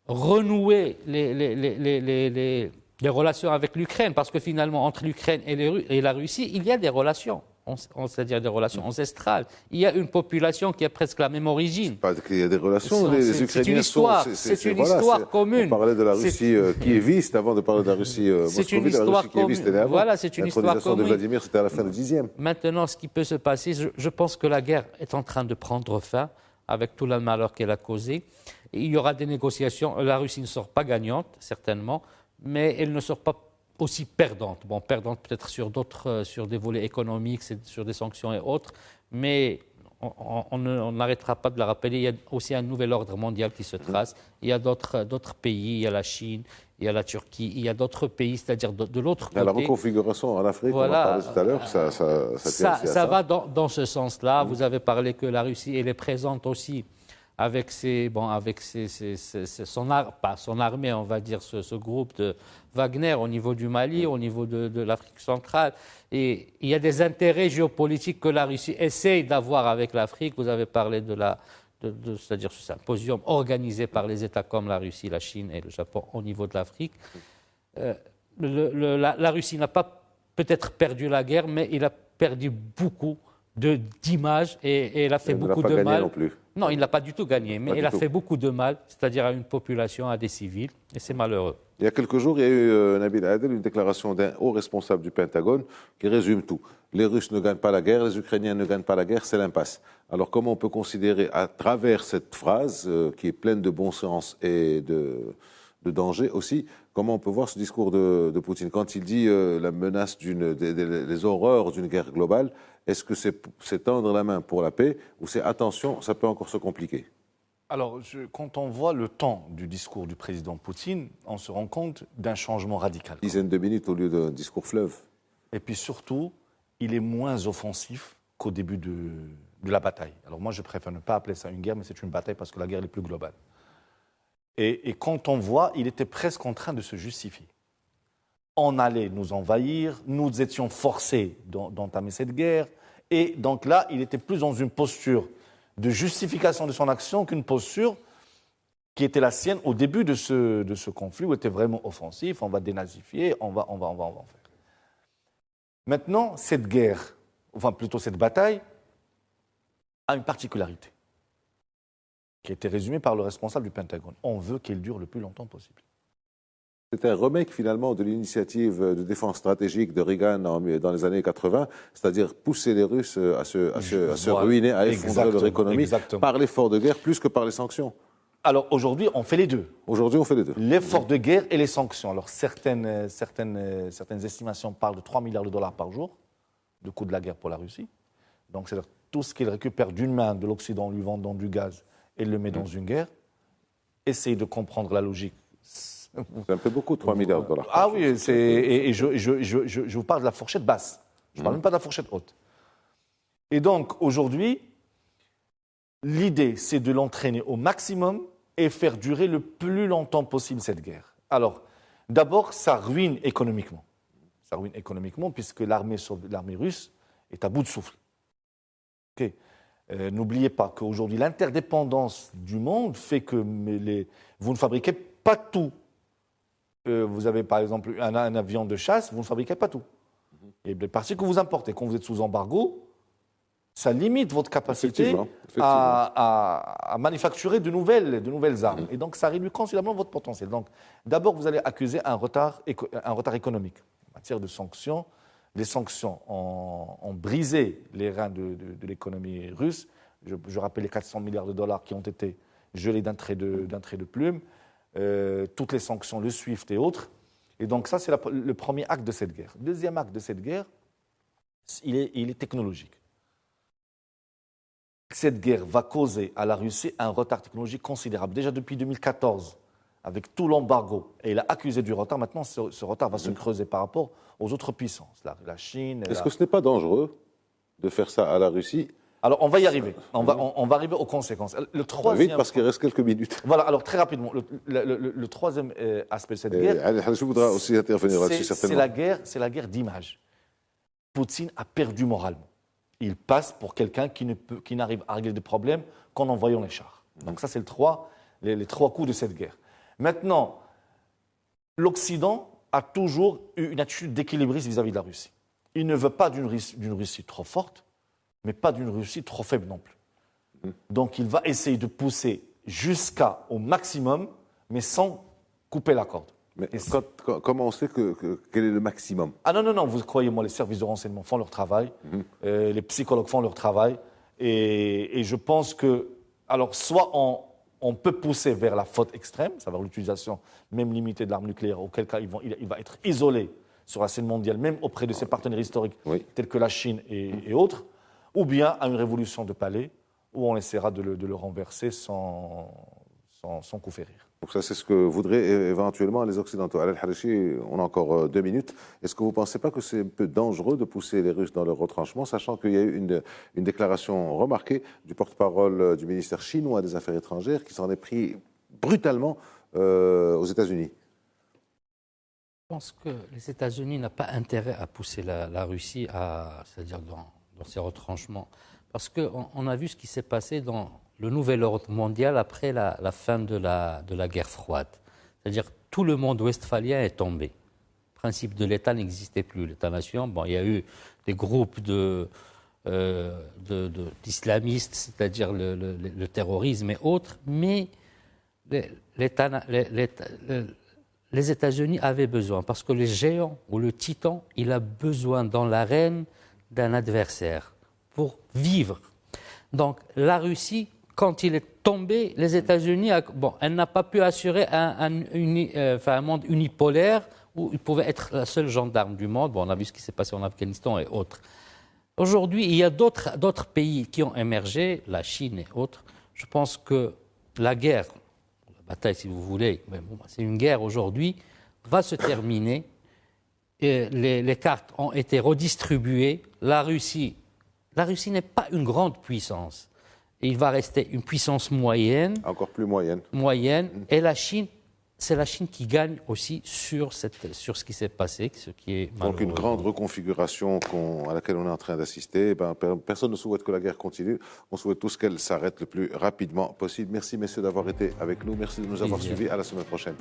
renouer les relations avec l'Ukraine? Parce que finalement, entre l'Ukraine et la Russie, il y a des relations. C'est-à-dire des relations ancestrales. Il y a une population qui a presque la même origine. Pas qu'il y a des relations, les Ukrainiens c'est une histoire commune. On parlait de la Russie kieviste avant de parler de la Russie moscovite. La Russie kieviste était avant. Voilà, c'est une histoire commune. De Vladimir, c'était à la fin du 10e. Maintenant, ce qui peut se passer, je pense que la guerre est en train de prendre fin avec tout le malheur qu'elle a causé. Il y aura des négociations. La Russie ne sort pas gagnante, certainement, mais elle ne sort pas aussi perdante. Perdante peut-être sur des volets économiques, sur des sanctions et autres, mais on n'arrêtera pas de la rappeler. Il y a aussi un nouvel ordre mondial qui se trace. Il y a d'autres pays, il y a la Chine, il y a la Turquie, il y a d'autres pays, c'est-à-dire de l'autre côté. La reconfiguration en Afrique, voilà, on en parlait tout à l'heure, ça va dans ce sens-là. Vous avez parlé que la Russie elle est présente aussi pas son armée, on va dire, ce groupe de Wagner au niveau du Mali, au niveau de l'Afrique centrale. Et il y a des intérêts géopolitiques que la Russie essaye d'avoir avec l'Afrique. Vous avez parlé c'est-à-dire ce symposium organisé par les États comme la Russie, la Chine et le Japon au niveau de l'Afrique. La Russie n'a pas peut-être perdu la guerre, mais il a perdu beaucoup d'images et elle a fait beaucoup de mal. Non plus. Non, il n'a pas du tout gagné, mais il a fait beaucoup de mal, c'est-à-dire à une population, à des civils, et c'est malheureux. Il y a quelques jours, il y a eu, Nabil Adel, une déclaration d'un haut responsable du Pentagone qui résume tout. Les Russes ne gagnent pas la guerre, les Ukrainiens ne gagnent pas la guerre, c'est l'impasse. Alors comment on peut considérer à travers cette phrase, qui est pleine de bon sens et de danger aussi, comment on peut voir ce discours de Poutine quand il dit la menace les horreurs d'une guerre globale? Est-ce que c'est tendre la main pour la paix ou c'est attention, ça peut encore se compliquer? Alors, quand on voit le temps du discours du président Poutine, on se rend compte d'un changement radical. Dizaine de minutes au lieu d'un discours fleuve. Et puis surtout, il est moins offensif qu'au début de la bataille. Alors moi, je préfère ne pas appeler ça une guerre, mais c'est une bataille parce que la guerre est plus globale. Et quand on voit, il était presque en train de se justifier. On allait nous envahir, nous étions forcés d'entamer cette guerre. Et donc là, il était plus dans une posture de justification de son action qu'une posture qui était la sienne au début de ce conflit, où il était vraiment offensif, on va dénazifier, on va en faire. Maintenant, cette guerre, enfin plutôt cette bataille, a une particularité qui a été résumée par le responsable du Pentagone. On veut qu'elle dure le plus longtemps possible. C'est un remake finalement de l'initiative de défense stratégique de Reagan dans les années 80, c'est-à-dire pousser les Russes à se ruiner, à effondrer leur économie par l'effort de guerre plus que par les sanctions. Alors aujourd'hui, on fait les deux. Aujourd'hui, on fait les deux. L'effort de guerre et les sanctions. Alors certaines estimations parlent de 3 milliards de dollars par jour de coût de la guerre pour la Russie. Donc c'est-à-dire tout ce qu'il récupère d'une main de l'Occident en lui vendant du gaz et le met dans une guerre. Essayez de comprendre la logique. C'est un peu beaucoup, 3 milliards de dollars. Ah oui, et je vous parle de la fourchette basse. Je ne parle même pas de la fourchette haute. Et donc, aujourd'hui, l'idée, c'est de l'entraîner au maximum et faire durer le plus longtemps possible cette guerre. Alors, d'abord, ça ruine économiquement. Ça ruine économiquement puisque l'armée russe est à bout de souffle. Okay. N'oubliez pas qu'aujourd'hui, l'interdépendance du monde fait que vous ne fabriquez pas tout. Vous avez par exemple un avion de chasse, vous ne fabriquez pas tout. Et les parties que vous importez, quand vous êtes sous embargo, ça limite votre capacité à manufacturer de nouvelles armes. Et donc ça réduit considérablement votre potentiel. Donc d'abord, vous allez accuser un retard économique. En matière de sanctions, les sanctions ont brisé les reins de l'économie russe. Je rappelle les 400 milliards de dollars qui ont été gelés d'un trait de plume. Toutes les sanctions, le SWIFT et autres. Et donc ça, c'est le premier acte de cette guerre. Le deuxième acte de cette guerre, il est technologique. Cette guerre va causer à la Russie un retard technologique considérable. Déjà depuis 2014, avec tout l'embargo, et il a accusé du retard, maintenant ce retard va se creuser par rapport aux autres puissances, la Chine. Est-ce que ce n'est pas dangereux de faire ça à la Russie? Alors, on va y arriver. On va arriver aux conséquences. Le troisième... Vite, parce qu'il reste quelques minutes. Voilà, alors très rapidement, le troisième aspect de cette guerre... Je voudrais aussi intervenir là-dessus, certainement. C'est la guerre d'image. Poutine a perdu moralement. Il passe pour quelqu'un qui n'arrive à régler des problèmes qu'en envoyant les chars. Donc ça, c'est les trois coups de cette guerre. Maintenant, l'Occident a toujours eu une attitude d'équilibriste vis-à-vis de la Russie. Il ne veut pas d'une Russie trop forte, mais pas d'une Russie trop faible non plus. Donc il va essayer de pousser jusqu'au maximum, mais sans couper la corde. Mais comment on sait quel est le maximum? Ah non, vous croyez-moi, les services de renseignement font leur travail, les psychologues font leur travail, et je pense que, alors soit on peut pousser vers la faute extrême, ça va vers l'utilisation même limitée de l'arme nucléaire, auquel cas il va être isolé sur la scène mondiale, même auprès de ses partenaires historiques, tels que la Chine et autres, ou bien à une révolution de palais, où on essaiera de le renverser sans coup férir. Donc ça, c'est ce que voudraient éventuellement les Occidentaux. Al Harichi, on a encore 2 minutes. Est-ce que vous ne pensez pas que c'est un peu dangereux de pousser les Russes dans leur retranchement, sachant qu'il y a eu une déclaration remarquée du porte-parole du ministère chinois des Affaires étrangères qui s'en est pris brutalement aux États-Unis? Je pense que les États-Unis n'ont pas intérêt à pousser la Russie, c'est-à-dire dans ses retranchements. Parce qu'on a vu ce qui s'est passé dans le nouvel ordre mondial après la fin de la guerre froide. C'est-à-dire tout le monde westphalien est tombé. Le principe de l'État n'existait plus. L'État-nation, bon, il y a eu des groupes d'islamistes, c'est-à-dire le terrorisme et autres, mais les États-Unis avaient besoin, parce que le géant ou le titan, il a besoin dans l'arène d'un adversaire pour vivre. Donc la Russie, quand il est tombé, les États-Unis, elle n'a pas pu assurer un monde unipolaire où il pouvait être la seule gendarme du monde. Bon, on a vu ce qui s'est passé en Afghanistan et autres. Aujourd'hui, il y a d'autres pays qui ont émergé, la Chine et autres. Je pense que la guerre, la bataille si vous voulez, mais bon, c'est une guerre aujourd'hui, va se terminer. Et les cartes ont été redistribuées. La Russie n'est pas une grande puissance. Il va rester une puissance moyenne. Encore plus moyenne. Et la Chine, c'est la Chine qui gagne aussi sur ce qui s'est passé, ce qui est malheureux. Donc une grande reconfiguration à laquelle on est en train d'assister. Personne ne souhaite que la guerre continue. On souhaite tous qu'elle s'arrête le plus rapidement possible. Merci messieurs d'avoir été avec nous. Merci de nous avoir suivis. À la semaine prochaine.